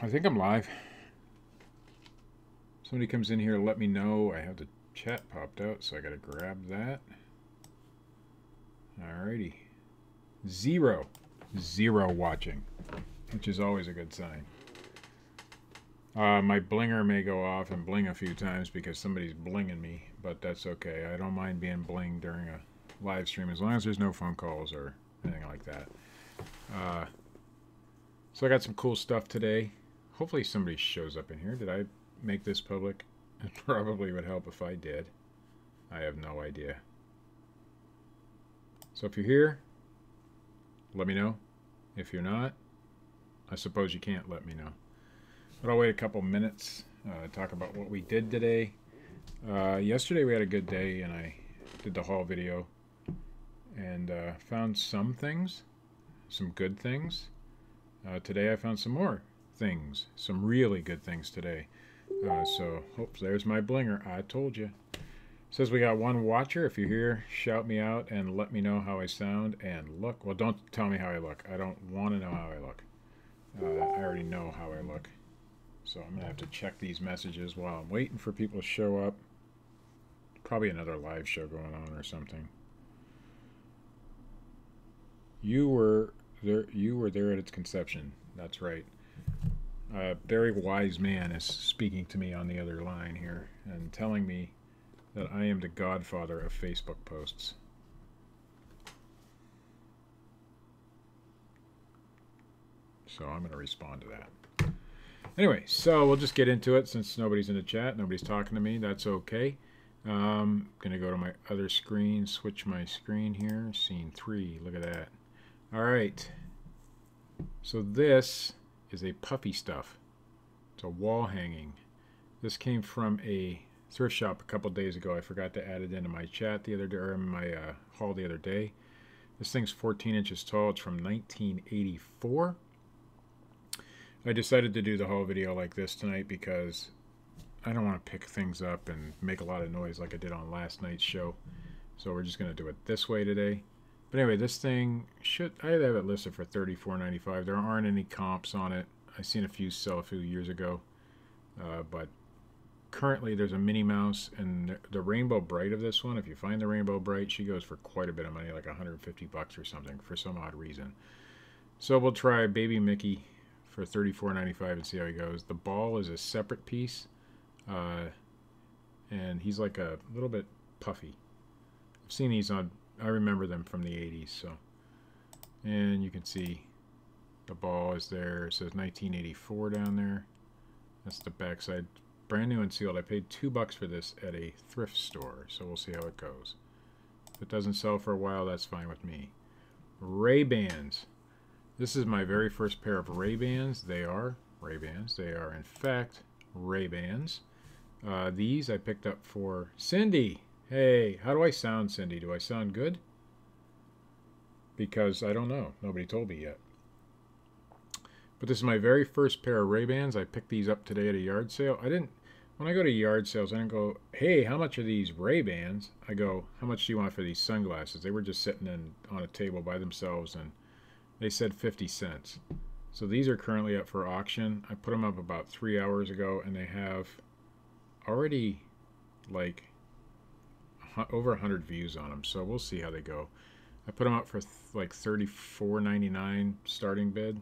I think I'm live. Somebody comes in here, let me know. I have the chat popped out, so I gotta grab that. Alrighty. Zero watching, which is always a good sign. My blinger may go off and bling a few times because somebody's blinging me, but that's okay. I don't mind being blinged during a live stream as long as there's no phone calls or anything like that. So I got some cool stuff today. Hopefully somebody shows up in here. Did I make this public? It probably would help if I did. I have no idea. So if you're here, let me know. If you're not, I suppose you can't let me know. But I'll wait a couple minutes, talk about what we did today. Yesterday we had a good day and I did the haul video and found some things, some good things. Today I found some more things, some really good things today. So, there's my blinger. I told you. Says we got one watcher. If you're here, shout me out and let me know how I sound and look. Well, don't tell me how I look. I don't want to know how I look. I already know how I look. So I'm going to have to check these messages while I'm waiting for people to show up. Probably another live show going on or something. You were there at its conception. That's right. A very wise man is speaking to me on the other line here and telling me that I am the godfather of Facebook posts. So I'm going to respond to that. Anyway, so we'll just get into it since nobody's in the chat. Nobody's talking to me. That's okay. I'm going to go to my other screen, switch my screen here. Scene 3. Look at that. All right. So this is a puffy stuff. It's a wall hanging. This came from a thrift shop a couple days ago. I forgot to add it into my chat the other day, or in my haul the other day. This thing's 14 inches tall. It's from 1984. I decided to do the haul video like this tonight because I don't want to pick things up and make a lot of noise like I did on last night's show. So we're just going to do it this way today. But anyway, this thing I have it listed for $34.95. There aren't any comps on it. I've seen a few sell a few years ago. But currently there's a Minnie Mouse and the Rainbow Bright of this one. If you find the Rainbow Bright, she goes for quite a bit of money, like $150 or something for some odd reason. So we'll try Baby Mickey for $34.95 and see how he goes. The ball is a separate piece. And he's like a little bit puffy. I've seen these on, I remember them from the 80s. So, and you can see the ball is there. It says 1984 down there. That's the backside. Brand new and sealed. I paid $2 for this at a thrift store. So we'll see how it goes. If it doesn't sell for a while, that's fine with me. Ray-Bans. This is my very first pair of Ray-Bans. They are Ray-Bans. They are, in fact, Ray-Bans. These I picked up for Cindy. Hey, how do I sound, Cindy? Do I sound good? Because I don't know. Nobody told me yet. But this is my very first pair of Ray-Bans. I picked these up today at a yard sale. When I go to yard sales, I didn't go, hey, how much are these Ray-Bans? I go, how much do you want for these sunglasses? They were just sitting on a table by themselves, and they said 50 cents. So these are currently up for auction. I put them up about 3 hours ago, and they have already like over 100 views on them. So we'll see how they go. I put them up for like $34.99 starting bid.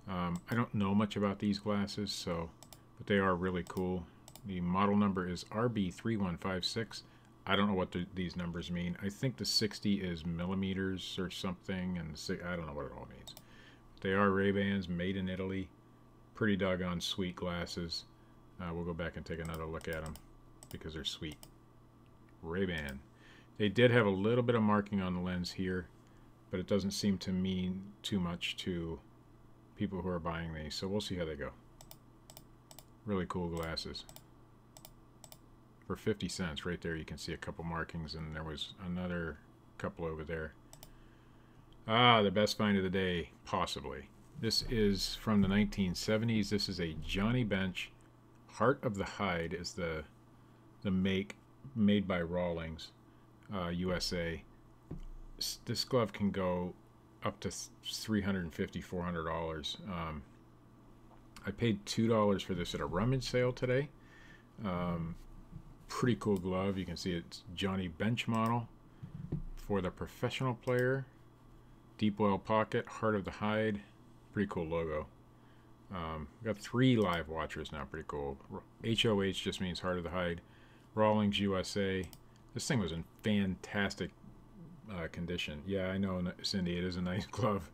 I don't know much about these glasses, but they are really cool. The model number is RB3156. I don't know what these numbers mean. I think the 60 is millimeters or something, and I don't know what it all means. They are Ray-Bans, made in Italy. Pretty doggone sweet glasses. We'll go back and take another look at them because they're sweet. Ray-Ban. They did have a little bit of marking on the lens here, but it doesn't seem to mean too much to people who are buying these. So we'll see how they go. Really cool glasses. For 50 cents right there, you can see a couple markings, and there was another couple over there. Ah, the best find of the day, possibly. This is from the 1970s. This is a Johnny Bench. Heart of the Hide is the make, made by Rawlings, USA. This glove can go up to $350, $400. I paid $2 for this at a rummage sale today. Pretty cool glove. You can see it's Johnny Bench model for the professional player. Deep well pocket, heart of the hide. Pretty cool logo. Got 3 live watchers now. Pretty cool. HOH just means heart of the hide. Rawlings USA. This thing was in fantastic condition. Yeah, I know, Cindy, it is a nice glove.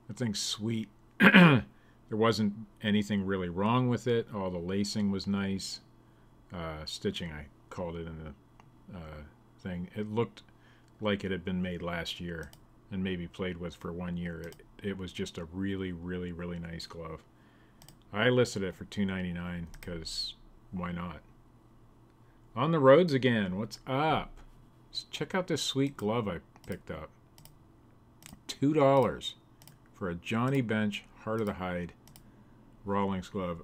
That thing's sweet. There wasn't anything really wrong with it. All the lacing was nice. Stitching, I called it in the thing. It looked like it had been made last year and maybe played with for 1 year. It was just a really, really, really nice glove. I listed it for $2.99 because why not? On the roads again. What's up? Check out this sweet glove I picked up. $2 for a Johnny Bench Heart of the Hide Rawlings glove.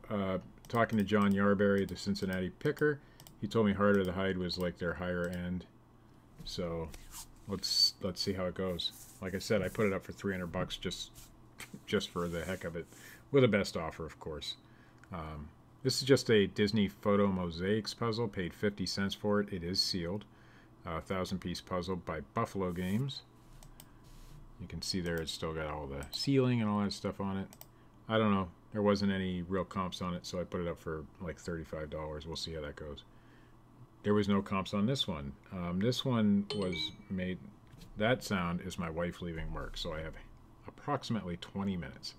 Talking to John Yarberry, the Cincinnati picker, he told me Heart of the Hide was like their higher end. So let's see how it goes. Like I said, I put it up for $300 just for the heck of it, with a best offer, of course. This is just a Disney Photo Mosaics puzzle. Paid 50 cents for it. It is sealed. 1,000-piece puzzle by Buffalo Games. You can see there it's still got all the sealing and all that stuff on it. I don't know. There wasn't any real comps on it, so I put it up for like $35. We'll see how that goes. There was no comps on this one. This one was made... That sound is my wife leaving work, so I have approximately 20 minutes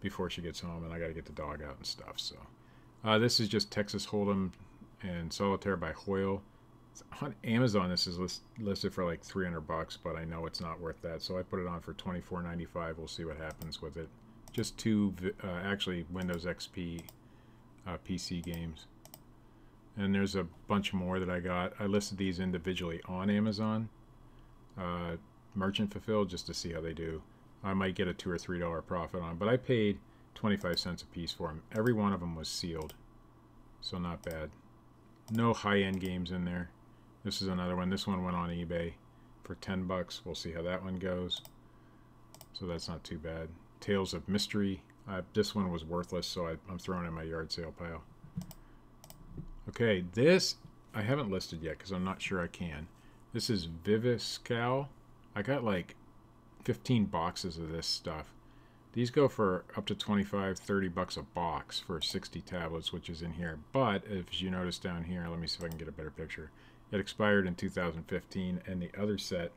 before she gets home, and I got to get the dog out and stuff. So this is just Texas Hold'em and Solitaire by Hoyle. On Amazon, this is listed for like $300, but I know it's not worth that, so I put it on for $24.95. We'll see what happens with it. Just 2 actually Windows XP PC games. And there's a bunch more that I got. I listed these individually on Amazon. Merchant fulfilled, just to see how they do. I might get a $2 or $3 profit on, but I paid 25 cents a piece for them. Every one of them was sealed, so not bad. No high-end games in there. This is another one. This one went on eBay for $10. We'll see how that one goes. So that's not too bad. Tales of Mystery. This one was worthless, so I'm throwing it in my yard sale pile. Okay, this I haven't listed yet because I'm not sure I can. This is Viviscal. I got like 15 boxes of this stuff. These go for up to $25-30 a box for 60 tablets, which is in here. But as you notice down here, let me see if I can get a better picture. It expired in 2015, and the other set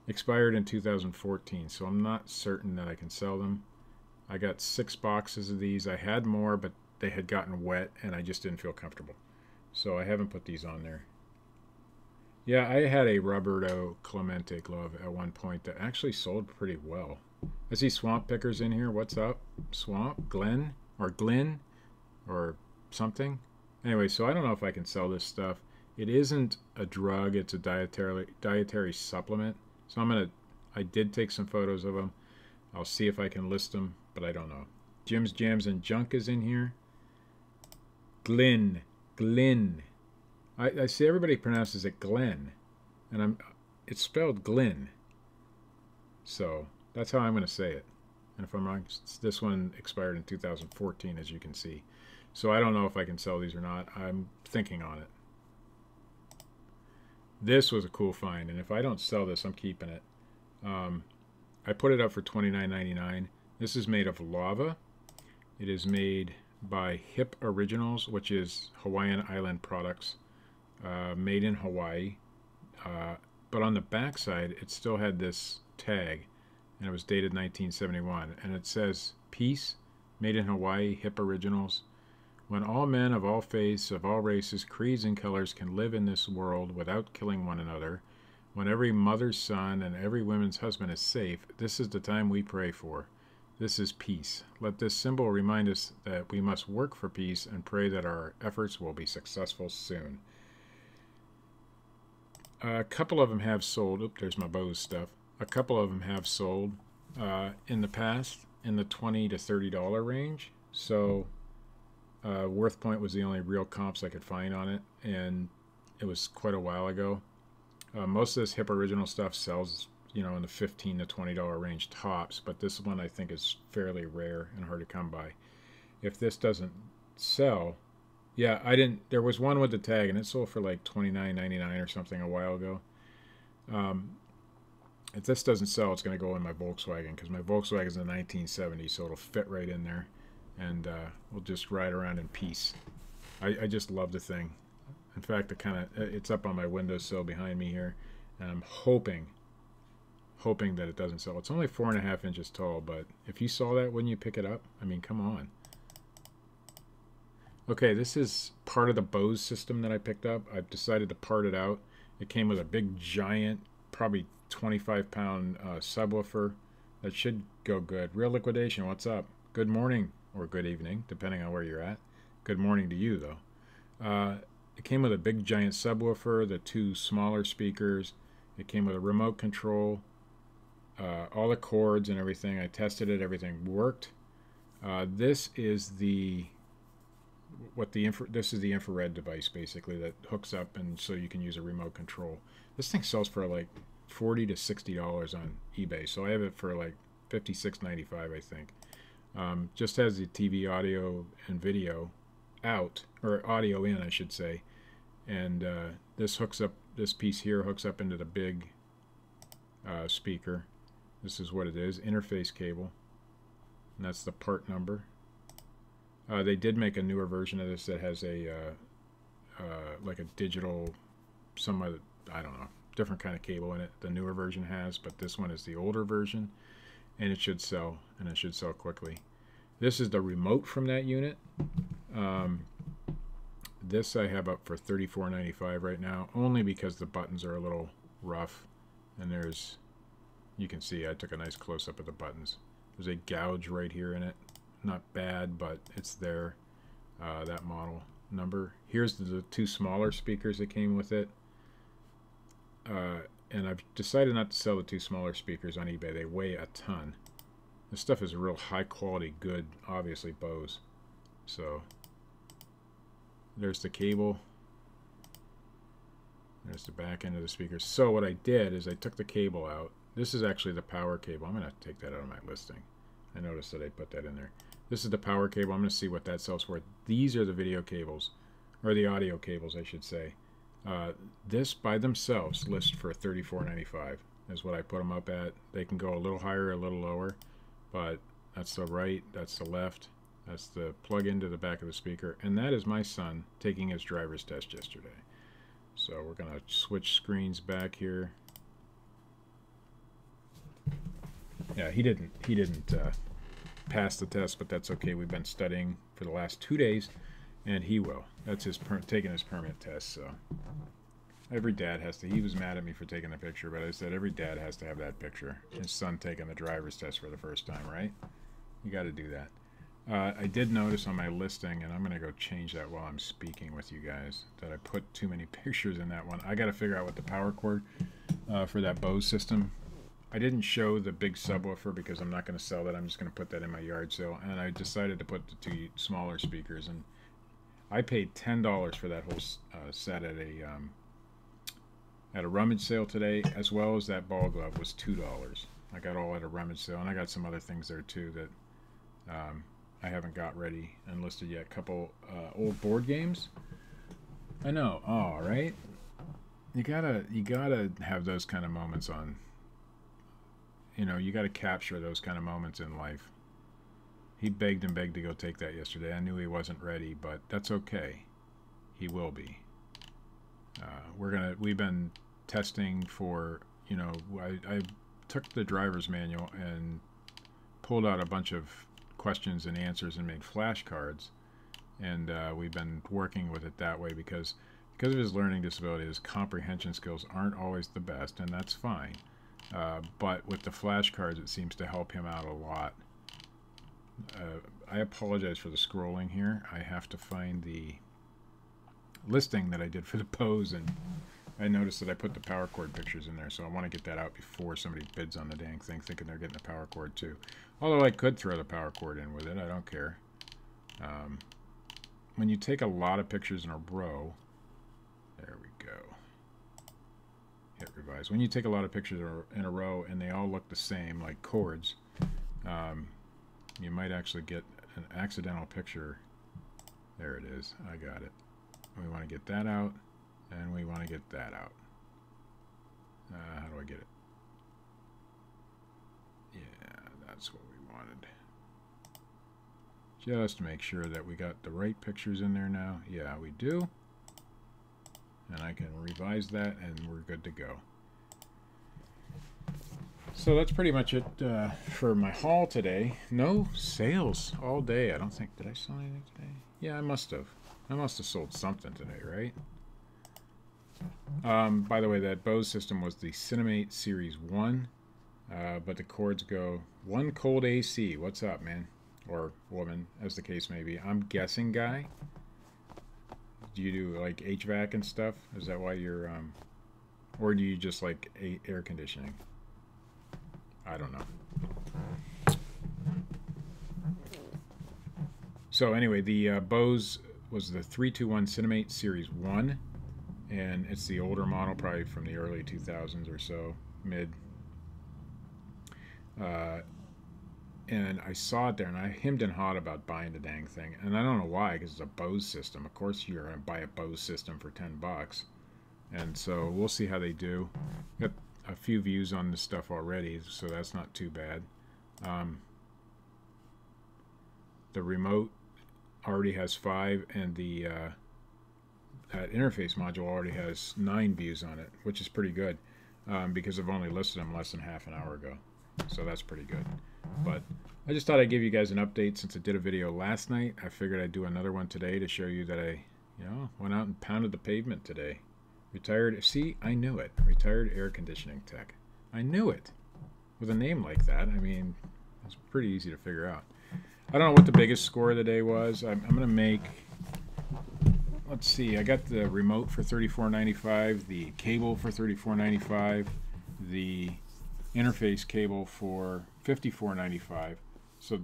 expired in 2014, so I'm not certain that I can sell them. I got 6 boxes of these. I had more, but they had gotten wet, and I just didn't feel comfortable. So I haven't put these on there. Yeah, I had a Roberto Clemente glove at one point that actually sold pretty well. I see Swamp Pickers in here. What's up? Swamp? Glenn? Or Glyn? Or something? Anyway, so I don't know if I can sell this stuff. It isn't a drug. It's a dietary supplement. So I did take some photos of them. I'll see if I can list them, but I don't know. Jim's Jams and Junk is in here. Glyn. I see everybody pronounces it Glenn, and it's spelled Glyn. So that's how I'm going to say it. And if I'm wrong, this one expired in 2014, as you can see. So I don't know if I can sell these or not. I'm thinking on it. This was a cool find, and if I don't sell this, I'm keeping it. I put it up for $29.99. This is made of lava. It is made by Hip Originals, which is Hawaiian Island products, made in Hawaii. But on the back side, it still had this tag, and it was dated 1971, and it says, "Peace, made in Hawaii, Hip Originals. When all men of all faiths, of all races, creeds, and colors can live in this world without killing one another, when every mother's son and every woman's husband is safe, this is the time we pray for. This is peace. Let this symbol remind us that we must work for peace and pray that our efforts will be successful soon." A couple of them have sold. Oop, there's my Bose stuff. A couple of them have sold in the past in the $20 to $30 range. So Worth Point was the only real comps I could find on it, and it was quite a while ago. Most of this Hip Original stuff sells, in the $15 to $20 range tops, but this one I think is fairly rare and hard to come by. if this doesn't sell, yeah, I didn't. There was one with the tag, and it sold for like $29.99 or something a while ago. If this doesn't sell, it's going to go in my Volkswagen, because my Volkswagen is a 1970, so it'll fit right in there, and we'll just ride around in peace. I just love the thing. In fact, it's up on my windowsill behind me here, and I'm hoping that it doesn't sell. It's only 4.5 inches tall, but if you saw that, wouldn't you pick it up? I mean, come on. Okay, this is part of the Bose system that I picked up. I've decided to part it out. It came with a big, giant, probably 25-pound subwoofer. That should go good. Real Liquidation, what's up? Good morning, or good evening, depending on where you're at. Good morning to you, though. It came with a big, giant subwoofer, the 2 smaller speakers. It came with a remote control, all the cords and everything. I tested it. Everything worked. This is the infrared device, basically, that hooks up, and so you can use a remote control. This thing sells for like $40 to $60 on eBay, so I have it for like $56.95, I think. Just has the TV audio and video out, or audio in, I should say, and this piece here hooks up into the big speaker. This is what it is, interface cable, and that's the part number. They did make a newer version of this that has a like a digital, I don't know, different kind of cable in it. The newer version has, but this one is the older version, and it should sell, and it should sell quickly. This is the remote from that unit. This I have up for $34.95 right now, only because the buttons are a little rough, and you can see I took a nice close-up of the buttons. There's a gouge right here in it. Not bad, but it's there. That model number. Here's the 2 smaller speakers that came with it. And I've decided not to sell the 2 smaller speakers on eBay. They weigh a ton. This stuff is real high quality, good, obviously Bose. So there's the cable. There's the back end of the speaker. So what I did is I took the cable out. This is actually the power cable. I'm going to take that out of my listing. I noticed that I put that in there. This is the power cable. I'm going to see what that sells for. These are the video cables, or the audio cables, I should say. This by themselves lists for $34.95 is what I put them up at. They can go a little higher, a little lower, but that's the right, that's the left, that's the plug into the back of the speaker, and that is my son taking his driver's test yesterday. So we're going to switch screens back here. Yeah, he didn't pass the test, but that's okay. We've been studying for the last 2 days, and he will. That's taking his permit test. So every dad has to. He was mad at me for taking the picture, but I said every dad has to have that picture. His son taking the driver's test for the first time, right? You got to do that. I did notice on my listing, and I'm going to go change that while I'm speaking with you guys, that I put too many pictures in that one. I got to figure out what the power cord for that Bose system. I didn't show the big subwoofer because I'm not going to sell that. I'm just going to put that in my yard sale. And I decided to put the 2 smaller speakers. And I paid $10 for that whole set at a rummage sale today, as well as that ball glove was $2. I got all at a rummage sale, and I got some other things there too that I haven't got ready and listed yet. A couple old board games. I know. All right. You gotta have those kind of moments on. You know, you got to capture those kind of moments in life. He begged and begged to go take that yesterday. I knew he wasn't ready, but that's okay. He will be. We've been testing for, you know, I took the driver's manual and pulled out a bunch of questions and answers and made flashcards, and we've been working with it that way because of his learning disability. His comprehension skills aren't always the best, and that's fine. But with the flashcards, it seems to help him out a lot. I apologize for the scrolling here. I have to find the listing that I did for the Bose, and I noticed that I put the power cord pictures in there, so I want to get that out before somebody bids on the dang thing thinking they're getting the power cord too. Although I could throw the power cord in with it, I don't care. When you take a lot of pictures in a row, there we go. Hit revise. When you take a lot of pictures in a row and they all look the same, like cords, you might actually get an accidental picture. There it is. I got it. We want to get that out, and we want to get that out. How do I get it? Yeah, that's what we wanted. Just to make sure that we got the right pictures in there now. Yeah, we do. And I can revise that, and we're good to go. So that's pretty much it for my haul today. No sales all day. I don't think, did I sell anything today? Yeah, I must have. I must have sold something today, right? By the way, that Bose system was the Cinemate Series 1. But the cords go, one cold AC. What's up, man? Or woman, as the case may be. I'm guessing guy. Do you do like HVAC and stuff? Is that why you're, or do you just like air conditioning? I don't know. So anyway, the Bose was the 321 Cinemate Series 1. And it's the older model, probably from the early 2000s or so, mid. And I saw it there, and I hemmed and hawed about buying the dang thing. And I don't know why, because it's a Bose system. Of course you're going to buy a Bose system for $10. And so we'll see how they do. Got a few views on this stuff already, so that's not too bad. The remote already has 5, and the that interface module already has 9 views on it, which is pretty good, because I've only listed them less than half an hour ago. So that's pretty good. But I just thought I'd give you guys an update since I did a video last night. I figured I'd do another one today to show you that I, went out and pounded the pavement today. Retired, see, I knew it. Retired air conditioning tech. I knew it. With a name like that, I mean, it's pretty easy to figure out. I don't know what the biggest score of the day was. I'm going to make, let's see, I got the remote for $34.95, the cable for $34.95, the interface cable for $54.95. So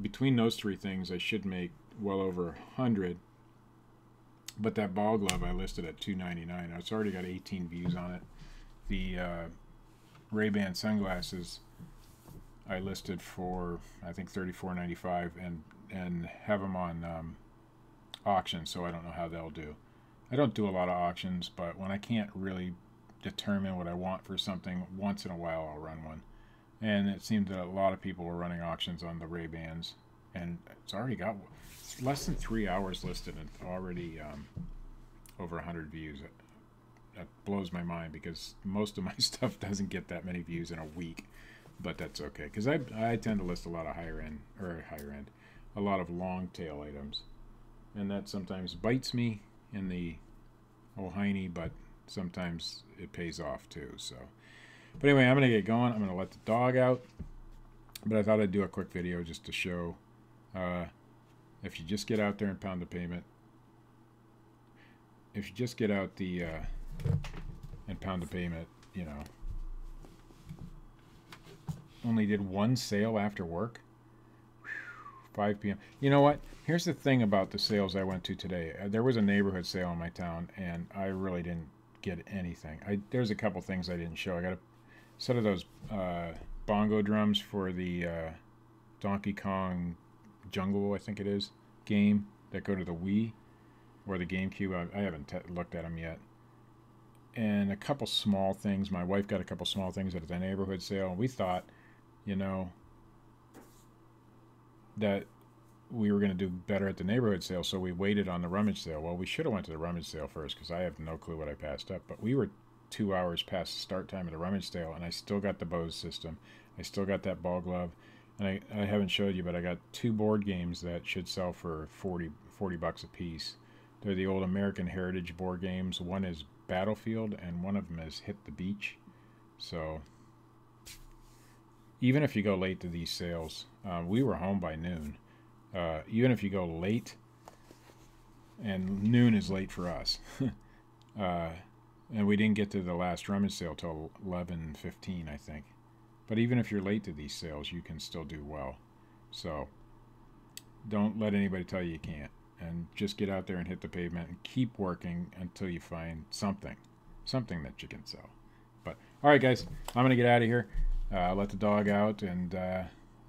between those three things, I should make well over 100. But that ball glove I listed at $2.99. It's already got 18 views on it. The Ray-Ban sunglasses I listed for, I think, $34.95, and have them on auction. So I don't know how they'll do. I don't do a lot of auctions, but when I can't really determine what I want for something, once in a while I'll run one. And it seemed that a lot of people were running auctions on the Ray-Bans, and it's already got less than 3 hours listed and already over 100 views. That blows my mind, because most of my stuff doesn't get that many views in a week, but that's okay, because I tend to list a lot of a lot of long tail items, and that sometimes bites me in the old hiney, but sometimes it pays off too. So, but anyway, I'm gonna get going. I'm gonna let the dog out, but I thought I'd do a quick video just to show if you just get out there and pound the pavement, if you just get out the and pound the pavement, only did one sale after work. 5 p.m. You know what? Here's the thing about the sales I went to today. There was a neighborhood sale in my town, and I really didn't get anything. There's a couple things I didn't show. I got a set of those bongo drums for the Donkey Kong Jungle, I think it is, game that go to the Wii or the GameCube. I haven't looked at them yet. And a couple small things. My wife got a couple small things at the neighborhood sale. We thought, that we were going to do better at the neighborhood sale, so we waited on the rummage sale. Well, we should have went to the rummage sale first, because I have no clue what I passed up. But we were 2 hours past the start time of the rummage sale, and I still got the Bose system. I still got that ball glove. And I haven't showed you, but I got 2 board games that should sell for 40 bucks a piece. They're the old American Heritage board games. One is Battlefield, and one of them is Hit the Beach. So even if you go late to these sales, we were home by noon. Even if you go late, and noon is late for us, and we didn't get to the last rummage sale till 11:15, I think. But even if you're late to these sales, you can still do well. So don't let anybody tell you can't. And just get out there and hit the pavement and keep working until you find something that you can sell. But all right, guys, I'm going to get out of here. Let the dog out, and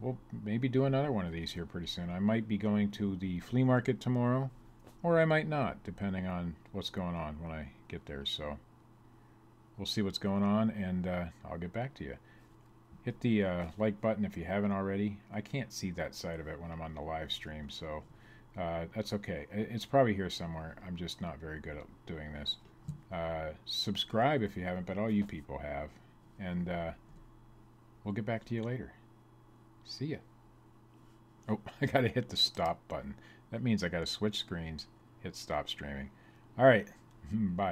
we'll maybe do another one of these here pretty soon. I might be going to the flea market tomorrow, or I might not, depending on what's going on when I get there. So we'll see what's going on, and I'll get back to you. Hit the like button if you haven't already. I can't see that side of it when I'm on the live stream, so that's okay. It's probably here somewhere. I'm just not very good at doing this. Subscribe if you haven't, but all you people have. And we'll get back to you later. See ya. Oh, I gotta hit the stop button. That means I gotta switch screens, hit stop streaming. All right, bye.